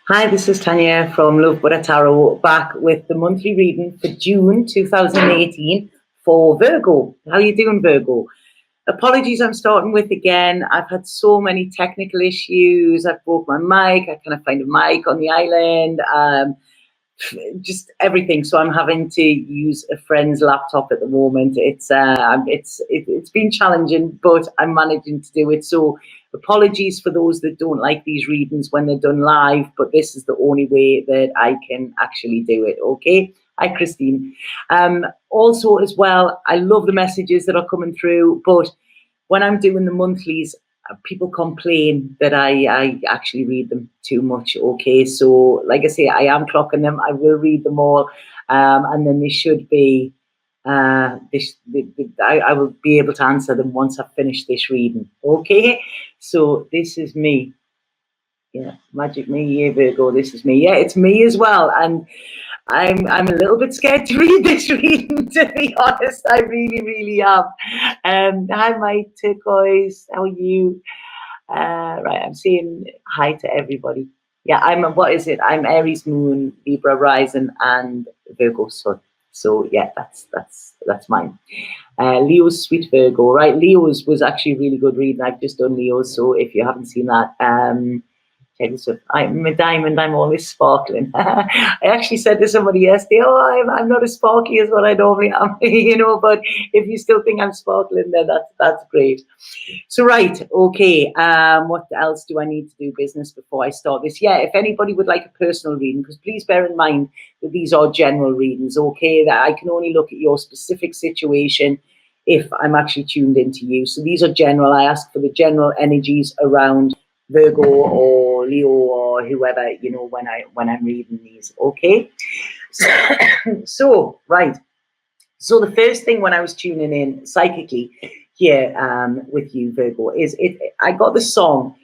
Hi, this is Tanya from Love Buddha Tarot, back with the monthly reading for June 2018 for Virgo. How are you doing, Virgo? Apologies, I'm starting with again. I've had so many technical issues. I've broke my mic. I can't find a mic on the island. Just everything. So I'm having to use a friend's laptop at the moment. It's been challenging, but I'm managing to do it. So apologies for those that don't like these readings when they're done live, but this is the only way that I can actually do it. Okay. Hi, Christine. Also, as well, I love the messages that are coming through, but when I'm doing the monthlies, people complain that I actually read them too much. Okay, so like I say, I am clocking them. I will read them all, and then they should be. I will be able to answer them once I've finished this reading. Okay, so this is me. Yeah, magic me, yeah, Virgo. This is me. Yeah, it's me as well, and I'm a little bit scared to read this reading, to be honest. I really am. Hi, Mike Turquoise. How are you? Right, I'm saying hi to everybody. Yeah, what is it? I'm Aries moon, Libra rising, and Virgo sun. So yeah, that's mine. Leo's sweet Virgo, right? Leo's was actually a really good reading. I've just done Leo's, so if you haven't seen that, I'm a diamond, I'm always sparkling. I actually said to somebody yesterday, I'm not as sparky as what I normally am, but if you still think I'm sparkling, then that's great. So, right, okay, what else do I need to do business before I start this? Yeah, if anybody would like a personal reading, because please bear in mind that these are general readings, okay, that I can only look at your specific situation if I'm actually tuned into you. So these are general. I ask for the general energies around Virgo or Leo or whoever, when I'm reading these, okay? So right. So the first thing when I was tuning in psychically here with you, Virgo, is I got the song,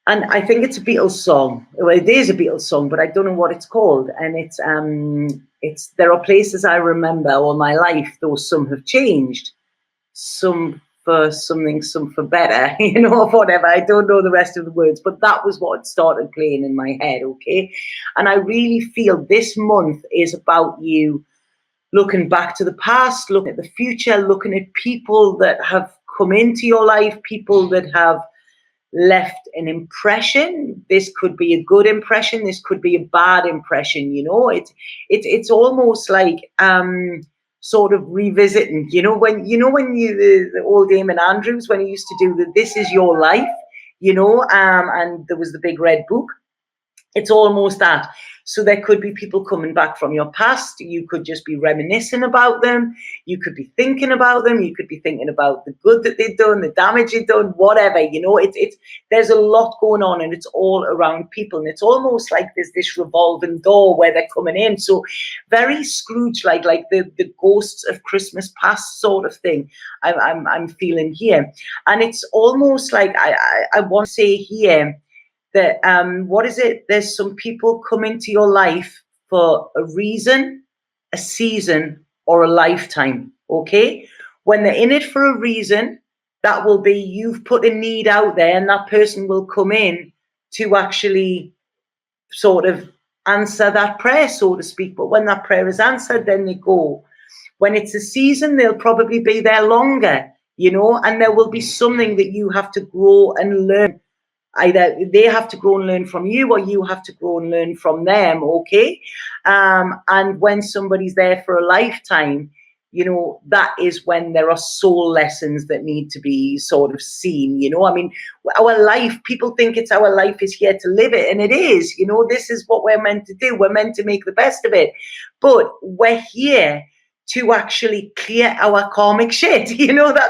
and I think it's a Beatles song. Well, it is a Beatles song, but I don't know what it's called. And it's there are places I remember all my life, though some have changed. Some for something, some for better, whatever. I don't know the rest of the words, but that was what started playing in my head, okay? And I really feel this month is about you looking back to the past, looking at the future, looking at people that have come into your life, people that have left an impression. This could be a good impression, this could be a bad impression, it's almost like sort of revisiting, when the old Damon Andrews, when he used to do the This Is Your Life, and there was the big red book. It's almost that. So there could be people coming back from your past. You could just be reminiscing about them. You could be thinking about them. You could be thinking about the good that they've done, the damage they've done, whatever. It's there's a lot going on, and it's all around people. And it's almost like there's this revolving door where they're coming in. So very Scrooge, like the ghosts of Christmas past sort of thing. I'm feeling here, and it's almost like I want to say here that what is it? There's some people come into your life for a reason, a season, or a lifetime. Okay, when they're in it for a reason, that will be you've put a need out there, and that person will come in to actually sort of answer that prayer, so to speak. But when that prayer is answered, then they go. When it's a season, they'll probably be there longer, and there will be something that you have to grow and learn. Either they have to grow and learn from you, or you have to grow and learn from them, okay? And when somebody's there for a lifetime, that is when there are soul lessons that need to be sort of seen, I mean, our life, people think it's our life is here to live it, and it is, this is what we're meant to do. We're meant to make the best of it. But we're here to actually clear our karmic shit.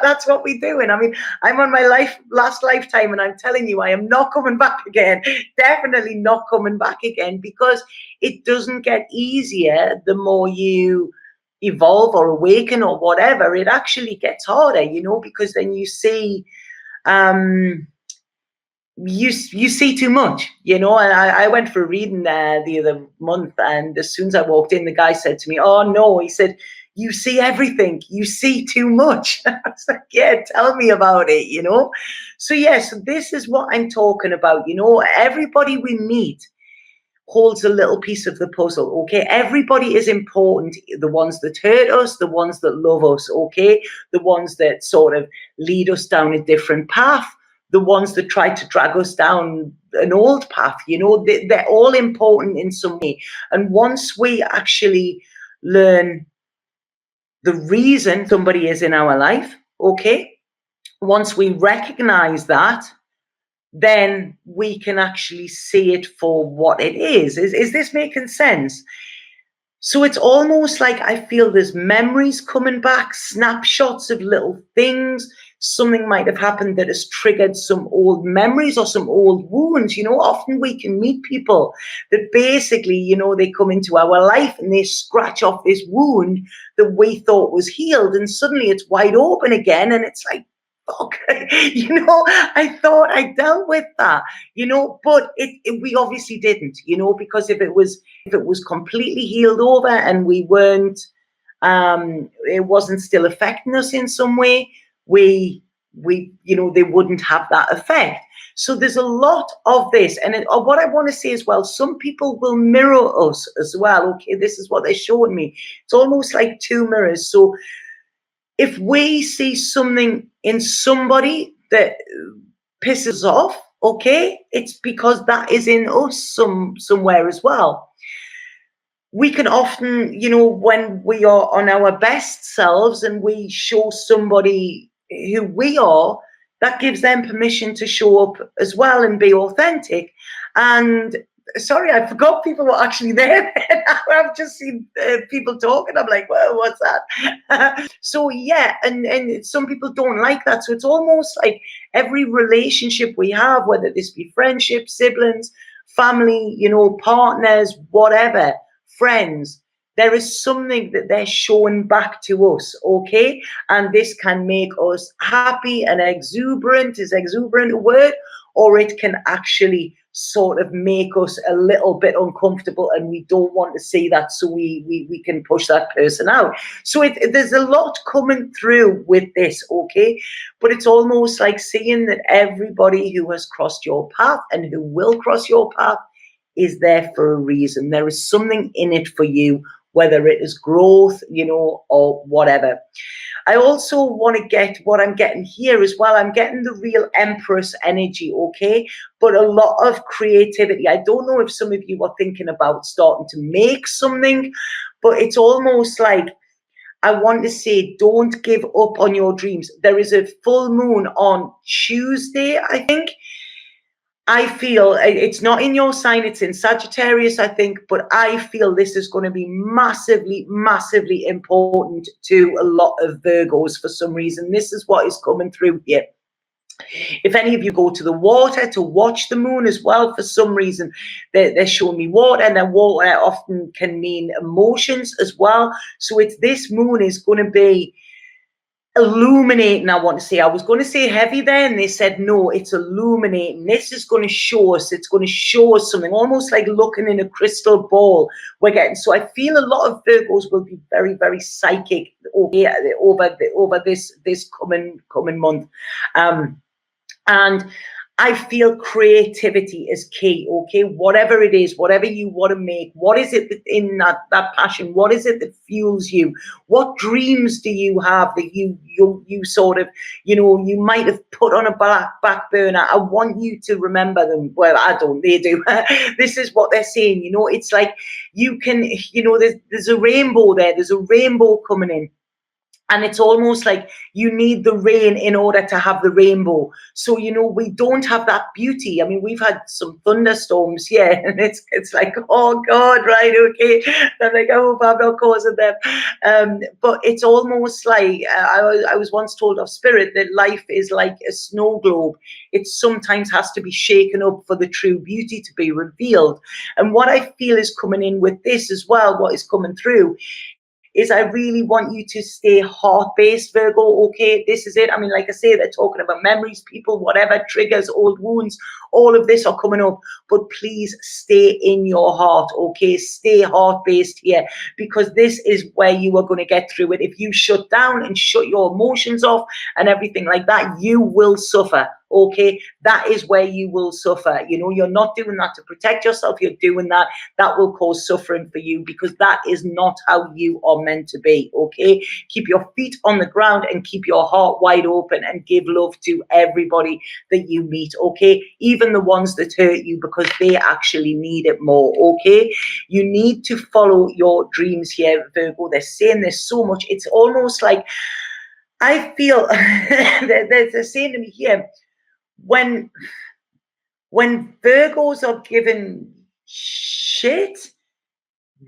That's what we do. And I mean, I'm on my last lifetime, and I'm telling you, I am not coming back again. Definitely not coming back again, because it doesn't get easier the more you evolve or awaken or whatever. It actually gets harder, because then you see you see too much, and I went for a reading the other month, and as soon as I walked in, the guy said to me, "Oh no," he said, "you see everything, you see too much." I was like, yeah, tell me about it, So yes, this is what I'm talking about. Everybody we meet holds a little piece of the puzzle, okay? Everybody is important, the ones that hurt us, the ones that love us, okay? The ones that sort of lead us down a different path, the ones that try to drag us down an old path, you know, they're all important in some way. And once we actually learn the reason somebody is in our life, okay, once we recognize that, then we can actually see it for what it is. Is this making sense? So it's almost like I feel there's memories coming back, snapshots of little things. Something might have happened that has triggered some old memories or some old wounds. You know, often we can meet people that basically, you know, they come into our life and they scratch off this wound that we thought was healed, and suddenly it's wide open again, and it's like, fuck, you know, I thought I dealt with that, you know, but we obviously didn't, you know, because if it was completely healed over and we weren't, it wasn't still affecting us in some way, we, you know, they wouldn't have that effect. So there's a lot of this. And what I want to say as well, some people will mirror us as well. Okay, this is what they're showing me. It's almost like two mirrors. So if we see something in somebody that pisses off, okay, it's because that is in us somewhere as well. We can often, you know, when we are on our best selves and we show somebody who we are, that gives them permission to show up as well and be authentic. And sorry, I forgot people were actually there. I've just seen people talking. I'm like, well, what's that? So yeah, and some people don't like that. So it's almost like every relationship we have, whether this be friendship, siblings, family, you know, partners, whatever, friends, there is something that they're showing back to us, okay? And this can make us happy and exuberant. Is exuberant a word? Or it can actually sort of make us a little bit uncomfortable, and we don't want to see that, so we can push that person out. So there's a lot coming through with this, okay? But it's almost like seeing that everybody who has crossed your path and who will cross your path is there for a reason. There is something in it for you, whether it is growth, you know, or whatever. I also want to get what I'm getting here as well. I'm getting the real Empress energy, okay? But a lot of creativity. I don't know if some of you are thinking about starting to make something, but it's almost like I want to say, don't give up on your dreams. There is a full moon on Tuesday, I think. I feel it's not in your sign, it's in Sagittarius, I think, but I feel this is going to be massively, massively important to a lot of Virgos for some reason. This is what is coming through here. If any of you go to the water to watch the moon as well, for some reason, they're showing me water, and then water often can mean emotions as well. So it's this moon is going to be illuminating. I want to say, I was going to say heavy there, and they said no, it's illuminating. This is going to show us, it's going to show us something, almost like looking in a crystal ball. We're getting, so I feel a lot of Virgos will be very, very psychic over this coming month, and I feel creativity is key, okay? Whatever it is, whatever you want to make, what is it that in that passion? What is it that fuels you? What dreams do you have that you sort of, you know, you might have put on a back burner? I want you to remember them. Well, I don't, they do. This is what they're saying, you know, it's like you can, you know, there's a rainbow there. There's a rainbow coming in. And it's almost like you need the rain in order to have the rainbow. So, you know, we don't have that beauty. I mean, we've had some thunderstorms here, and it's like, oh God, right, okay. I'm like, I hope I'm not causing them. But it's almost like, I was once told of Spirit that life is like a snow globe. It sometimes has to be shaken up for the true beauty to be revealed. And what I feel is coming in with this as well, what is coming through, is I really want you to stay heart-based, Virgo, okay? This is it. I mean, like I say, they're talking about memories, people, whatever, triggers, old wounds, all of this are coming up. But please stay in your heart, okay? Stay heart-based here, because this is where you are going to get through it. If you shut down and shut your emotions off and everything like that, you will suffer, okay? That is where you will suffer. You know, you're not doing that to protect yourself. You're doing that. That will cause suffering for you, because that is not how you are meant to be, okay? Keep your feet on the ground and keep your heart wide open and give love to everybody that you meet, okay? Even the ones that hurt you, because they actually need it more, okay? You need to follow your dreams here, Virgo. They're saying this so much. It's almost like, I feel they're saying to me here, when Virgos are given shit,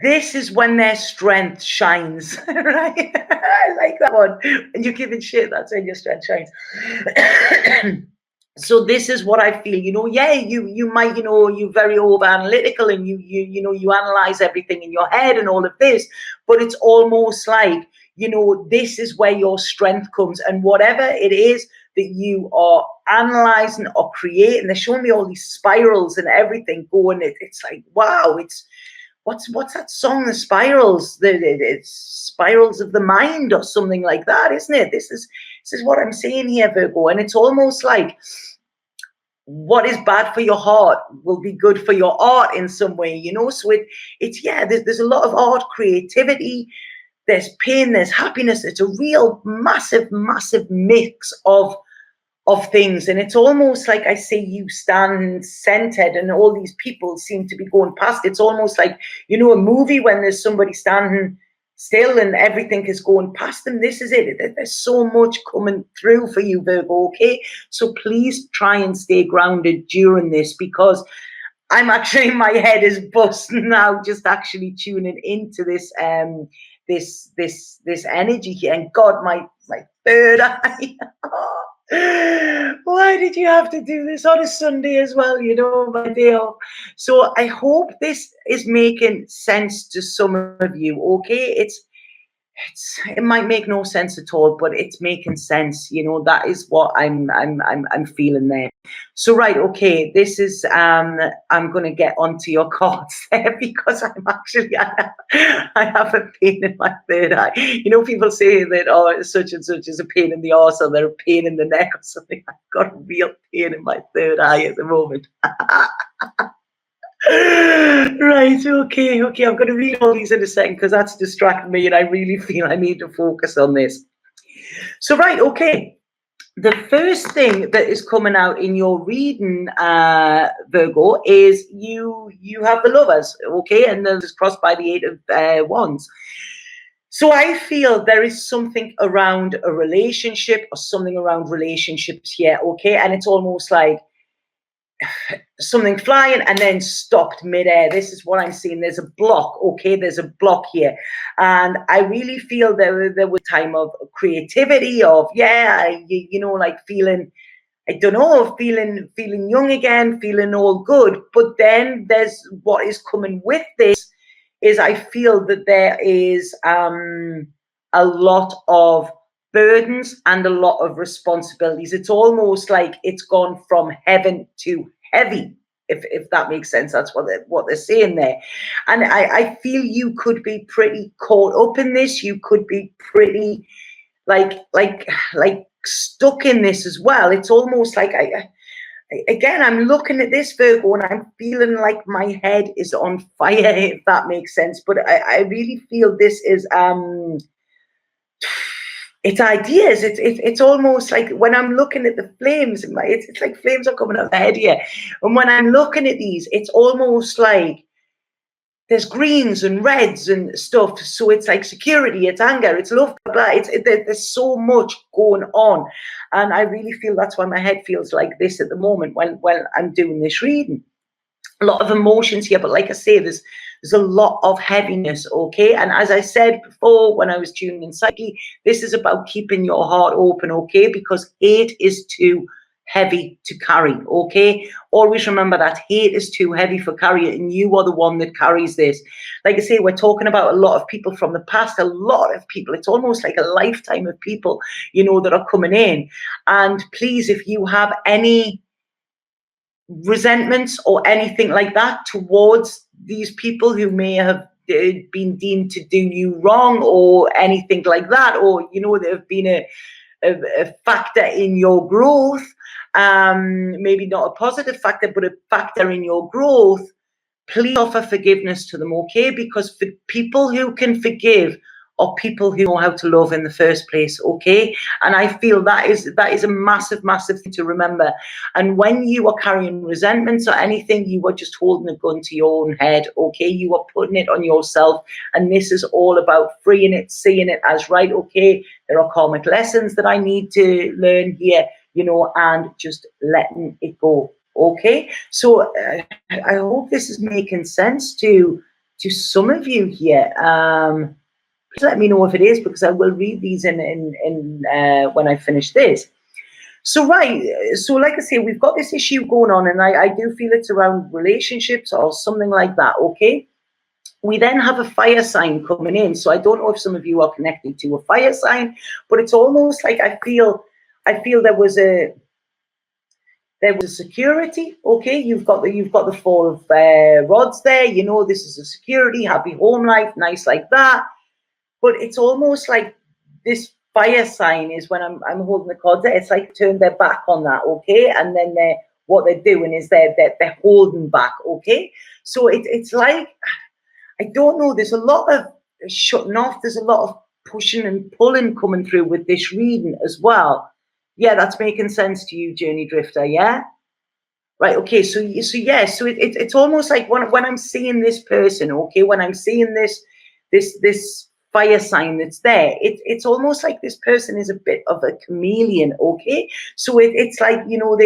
this is when their strength shines, right? I like that one. When you're giving shit, that's when your strength shines. So this is what I feel, you know. Yeah, you might, you know, you're very over analytical, and you know, you analyze everything in your head and all of this, but it's almost like, you know, this is where your strength comes, and whatever it is that you are analyzing or creating, they're showing me all these spirals and everything going. It's like, wow, it's what's that song, the spirals, it's spirals of the mind or something like that, isn't it? This is what I'm saying here, Virgo. And it's almost like, what is bad for your heart will be good for your art in some way, you know. So it's yeah, there's a lot of art, creativity, there's pain, there's happiness. It's a real massive mix of things. And it's almost like, I say, you stand centered and all these people seem to be going past. It's almost like, you know, a movie when there's somebody standing still and everything is going past them. This is it. There's so much coming through for you, Virgo, okay? So please try and stay grounded during this, because I'm actually, my head is busting now just actually tuning into this this energy here. And God, my third eye. Why did you have to do this on a Sunday as well, you know, my day off? So I hope this is making sense to some of you, okay? It might make no sense at all, but it's making sense, you know. That is what I'm feeling there. So right, okay, this is I'm gonna get onto your cards there, because I'm actually I have a pain in my third eye. You know, people say that, oh, such and such is a pain in the arse, or they're a pain in the neck or something. I've got a real pain in my third eye at the moment. Right, okay, I'm going to read all these in a second, because that's distracting me and I really feel I need to focus on this. So right, okay, the first thing that is coming out in your reading, Virgo, is you have the Lovers, okay, and then it's crossed by the Eight of Wands. So I feel there is something around a relationship, or something around relationships here, okay, and it's almost like something flying and then stopped midair. This is what I'm seeing. There's a block, okay? There's a block here. And I really feel there was time of creativity, of, yeah, you know, like feeling, I don't know, feeling young again, feeling all good. But then there's what is coming with this is, I feel that there is a lot of burdens and a lot of responsibilities. It's almost like it's gone from heaven to heavy, if that makes sense. That's what they're saying there. And I feel you could be pretty caught up in this. You could be pretty like stuck in this as well. It's almost like again, I'm looking at this, Virgo, and I'm feeling like my head is on fire, if that makes sense. But I really feel this is it's ideas. It's almost like when I'm looking at the flames, it's like flames are coming out of the head here. And when I'm looking at these, it's almost like there's greens and reds and stuff. So it's like security, it's anger, it's love, blah, blah. There's so much going on. And I really feel that's why my head feels like this at the moment when I'm doing this reading. A lot of emotions here, but like I say, there's a lot of heaviness, okay? And as I said before, when I was tuning in psyche, this is about keeping your heart open, okay? Because hate is too heavy to carry, okay? Always remember that hate is too heavy for carrying, and you are the one that carries this. Like I say, we're talking about a lot of people from the past, a lot of people. It's almost like a lifetime of people, you know, that are coming in. And please, if you have any resentments or anything like that towards these people who may have been deemed to do you wrong or anything like that, or, you know, there have been a factor in your growth, maybe not a positive factor, but a factor in your growth, please offer forgiveness to them, okay? Because for people who can forgive are people who know how to love in the first place, okay? And I feel that is a massive, massive thing to remember. And when you are carrying resentments or anything, you are just holding a gun to your own head, okay? You are putting it on yourself. And this is all about freeing it, seeing it as, right, okay, there are karmic lessons that I need to learn here, you know, and just letting it go, okay? So I hope this is making sense to some of you here. Please let me know if it is, because I will read these in when I finish this. So right, so like I say, we've got this issue going on, and I do feel it's around relationships or something like that, okay? We then have a fire sign coming in. So I don't know if some of you are connected to a fire sign, but it's almost like I feel there was a security, okay? You've got the four of rods there, you know, this is a security, happy home life, nice like that. But it's almost like this fire sign is, when I'm holding the cards there, it's like turned their back on that, okay? And then what they're doing is they're holding back, okay? So it's like, I don't know, there's a lot of shutting off, there's a lot of pushing and pulling coming through with this reading as well. Yeah, that's making sense to you, Journey Drifter, yeah? Right, okay, so yeah, so it's almost like when I'm seeing this person, okay, when I'm seeing this fire sign that's there, it's almost like this person is a bit of a chameleon, okay? So it's like, you know,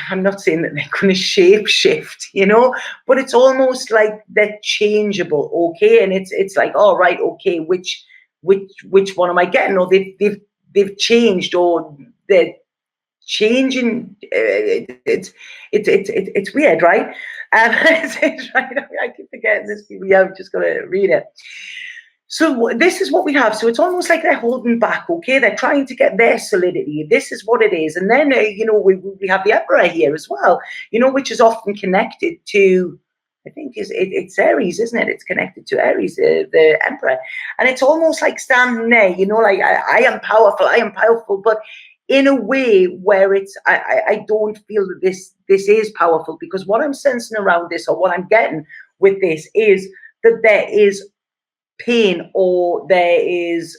I'm not saying that they're going to shape shift, you know, but it's almost like they're changeable, okay? And it's like, all right, okay, which one am I getting? Or they've changed, or they're changing. It's weird, right? It's right. I keep forgetting this. Yeah, I'm just gonna read it. So this is what we have. So it's almost like they're holding back, okay? They're trying to get their solidity. This is what it is. And then, you know, we have the Emperor here as well, you know, which is often connected to, I think it's Aries, isn't it? It's connected to Aries, the Emperor. And it's almost like standing there, you know, like I am powerful, but in a way where it's, I don't feel that this is powerful, because what I'm sensing around this, or what I'm getting with this, is that there is pain, or there is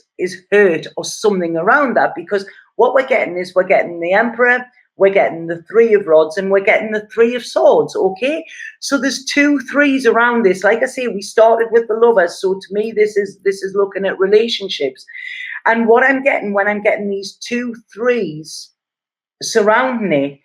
hurt or something around that. Because what we're getting is, we're getting the Emperor, we're getting the Three of Rods, and we're getting the Three of Swords, okay? So there's 2 threes around this. Like I say, we started with the Lovers, so to me this is looking at relationships. And what I'm getting when I'm getting these 2 threes surrounding it